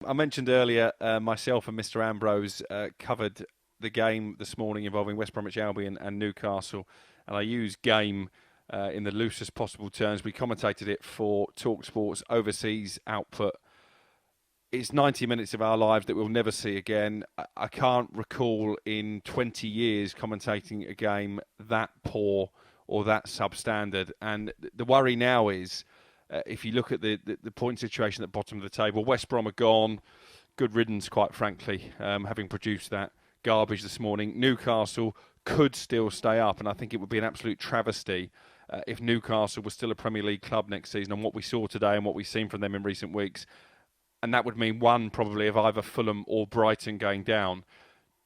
I mentioned earlier, myself and Mr. Ambrose covered the game this morning involving West Bromwich Albion and Newcastle, and I used game in the loosest possible terms. We commentated it for talkSPORT's overseas output. It's 90 minutes of our lives that we'll never see again. I can't recall in 20 years commentating a game that poor or that substandard. And the worry now is, if you look at the point situation at the bottom of the table, West Brom are gone. Good riddance, quite frankly, having produced that garbage this morning. Newcastle could still stay up, and I think it would be an absolute travesty if Newcastle was still a Premier League club next season on what we saw today and what we've seen from them in recent weeks. And that would mean one probably of either Fulham or Brighton going down.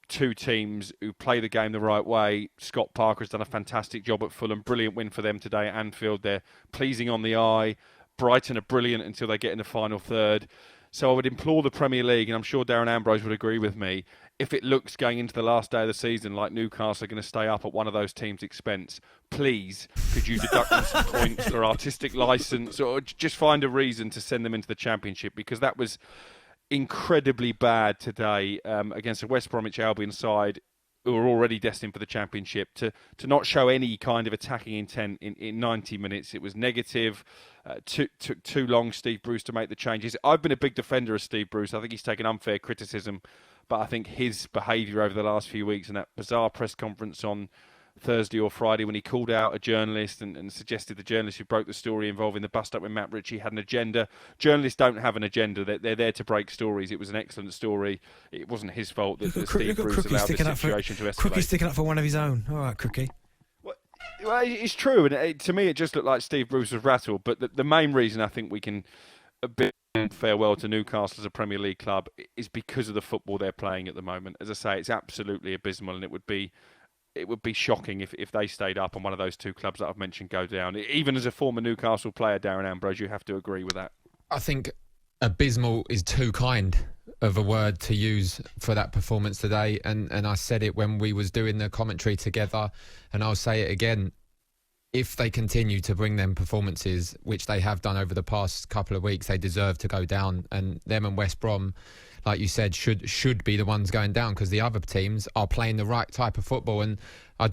Two teams who play the game the right way. Scott Parker has done a fantastic job at Fulham. Brilliant win for them today at Anfield. They're pleasing on the eye. Brighton are brilliant until they get in the final third. So I would implore the Premier League, and I'm sure Darren Ambrose would agree with me, if it looks going into the last day of the season like Newcastle are going to stay up at one of those teams' expense, please, could you deduct them some points or artistic licence, or just find a reason to send them into the Championship, because that was incredibly bad today against the West Bromwich Albion side who are already destined for the Championship. To not show any kind of attacking intent in 90 minutes, it was negative. Took too long, Steve Bruce, to make the changes. I've been a big defender of Steve Bruce. I think he's taken unfair criticism, but I think his behaviour over the last few weeks and that bizarre press conference on Thursday or Friday when he called out a journalist and suggested the journalist who broke the story involving the bust-up with Matt Ritchie had an agenda. Journalists don't have an agenda. They're there to break stories. It was an excellent story. It wasn't his fault that Steve Bruce allowed the situation to escalate. Crookie's sticking up for one of his own. All right, Crookie. Well, it's true, and to me it just looked like Steve Bruce was rattled. But the main reason I think we can bid farewell to Newcastle as a Premier League club is because of the football they're playing at the moment. As I say, it's absolutely abysmal, and it would be shocking if they stayed up and one of those two clubs that I've mentioned go down. Even as a former Newcastle player, Darren Ambrose, you have to agree with that. I think abysmal is too kind of a word to use for that performance today. And I said it when we was doing the commentary together, and I'll say it again. If they continue to bring them performances, which they have done over the past couple of weeks, they deserve to go down. And them and West Brom, like you said, should be the ones going down, because the other teams are playing the right type of football. And I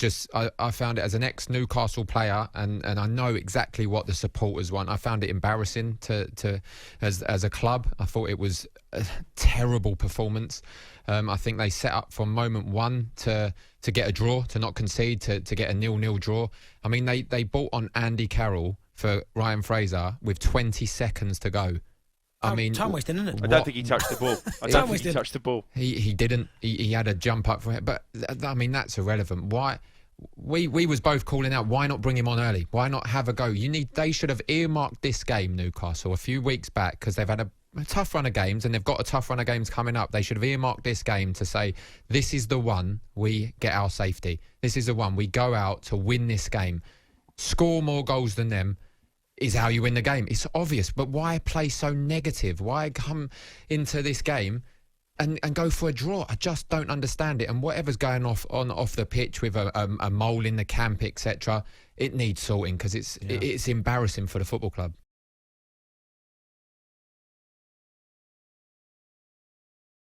found it, as an ex-Newcastle player, and I know exactly what the supporters want. I found it embarrassing as a club. I thought it was a terrible performance. I think they set up from moment one to get a draw, to not concede, to get a 0-0 draw. I mean, they bought on Andy Carroll for Ryan Fraser with 20 seconds to go. I mean, time wasting, isn't it? I don't think he touched the ball. I don't think he touched the ball. He didn't. He had a jump up for it, but I mean, that's irrelevant. Why? We was both calling out, why not bring him on early? Why not have a go? They should have earmarked this game, Newcastle, a few weeks back, because they've had a tough run of games, and they've got a tough run of games coming up. They should have earmarked this game to say, this is the one we get our safety. This is the one we go out to win this game. Score more goals than them is how you win the game. It's obvious, but why play so negative? Why come into this game and go for a draw? I just don't understand it. And whatever's going off the pitch with a mole in the camp, etc., it needs sorting, because it's embarrassing for the football club.